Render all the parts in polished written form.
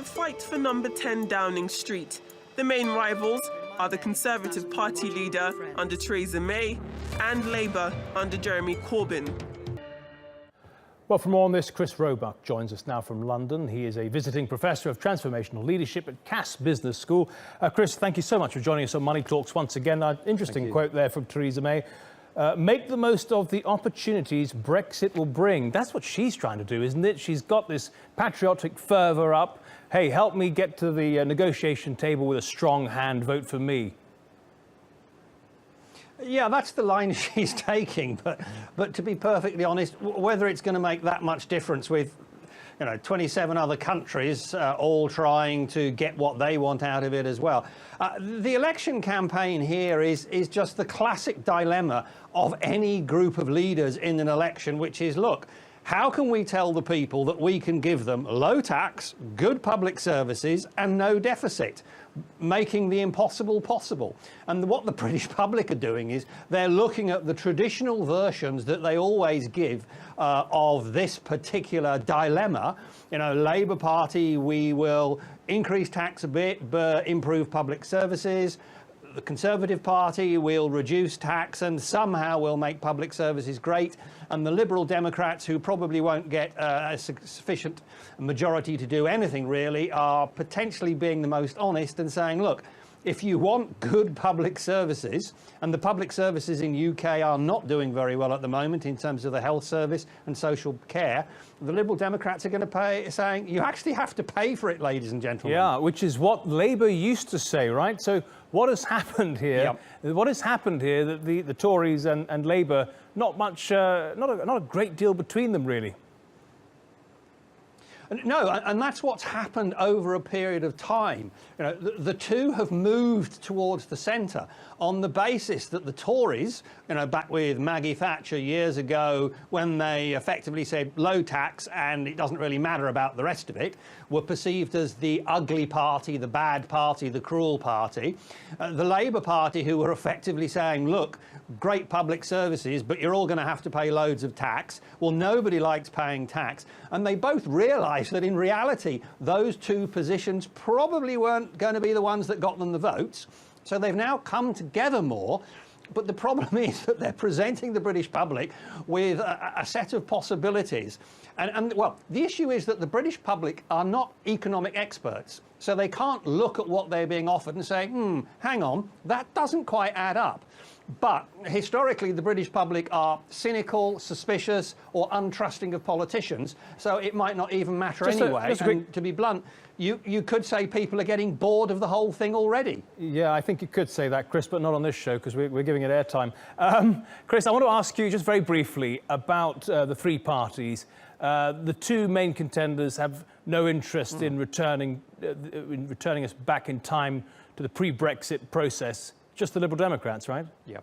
the fight for number 10 Downing Street. The main rivals are the Conservative Party leader under Theresa May and Labour under Jeremy Corbyn. Well, for more on this, Kris Roebuck joins us now from London. He is a visiting professor of transformational leadership at Cass Business School. Kris, thank you so much for joining us on Money Talks once again. Interesting quote there from Theresa May. Make the most of the opportunities Brexit will bring. That's what she's trying to do, isn't it? She's got this patriotic fervour up. Hey, help me get to the negotiation table with a strong hand, vote for me. Yeah, that's the line she's taking. But to be perfectly honest, whether it's going to make that much difference with 27 other countries all trying to get what they want out of it as well. The election campaign here is just the classic dilemma of any group of leaders in an election, which is, look, how can we tell the people that we can give them low tax, good public services and no deficit, making the impossible possible? And what the British public are doing is they're looking at the traditional versions that they always give of this particular dilemma. Labour Party, we will increase tax a bit but improve public services. The Conservative Party will reduce tax and somehow will make public services great. And the Liberal Democrats, who probably won't get a sufficient majority to do anything really, are potentially being the most honest and saying, look, if you want good public services, and the public services in UK are not doing very well at the moment in terms of the health service and social care, the Liberal Democrats are going to pay, saying you actually have to pay for it, ladies and gentlemen. Yeah, which is what Labour used to say, right? So what has happened here? Yep. What has happened here that the Tories and Labour, not a great deal between them, really? No, and that's what's happened over a period of time. The two have moved towards the centre on the basis that the Tories, back with Maggie Thatcher years ago, when they effectively said low tax and it doesn't really matter about the rest of it, were perceived as the ugly party, the bad party, the cruel party. The Labour Party, who were effectively saying, look, great public services, but you're all going to have to pay loads of tax. Well, nobody likes paying tax. And they both realised that in reality, those two positions probably weren't going to be the ones that got them the votes. So they've now come together more. But the problem is that they're presenting the British public with a set of possibilities. And well, the issue is that the British public are not economic experts. So they can't look at what they're being offered and say, hang on, that doesn't quite add up. But historically, the British public are cynical, suspicious or untrusting of politicians. So it might not even matter anyway. And to be blunt, you could say people are getting bored of the whole thing already. Yeah, I think you could say that, Kris, but not on this show because we're giving it airtime. Kris, I want to ask you just very briefly about the three parties. The two main contenders have no interest in returning us back in time to the pre-Brexit process. Just the Liberal Democrats, right? Yeah.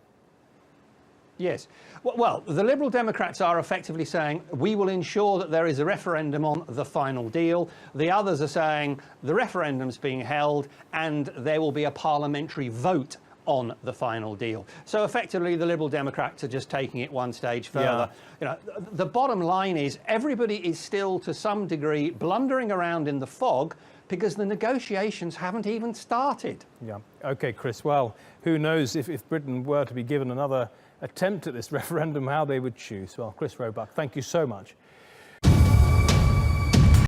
Yes. Well, the Liberal Democrats are effectively saying we will ensure that there is a referendum on the final deal. The others are saying the referendum's being held and there will be a parliamentary vote on the final deal. So effectively, the Liberal Democrats are just taking it one stage further. Yeah. The bottom line is everybody is still, to some degree, blundering around in the fog because the negotiations haven't even started. Yeah. OK, Kris. Well, who knows if Britain were to be given another attempt at this referendum, how they would choose. Well, Kris Roebuck, thank you so much.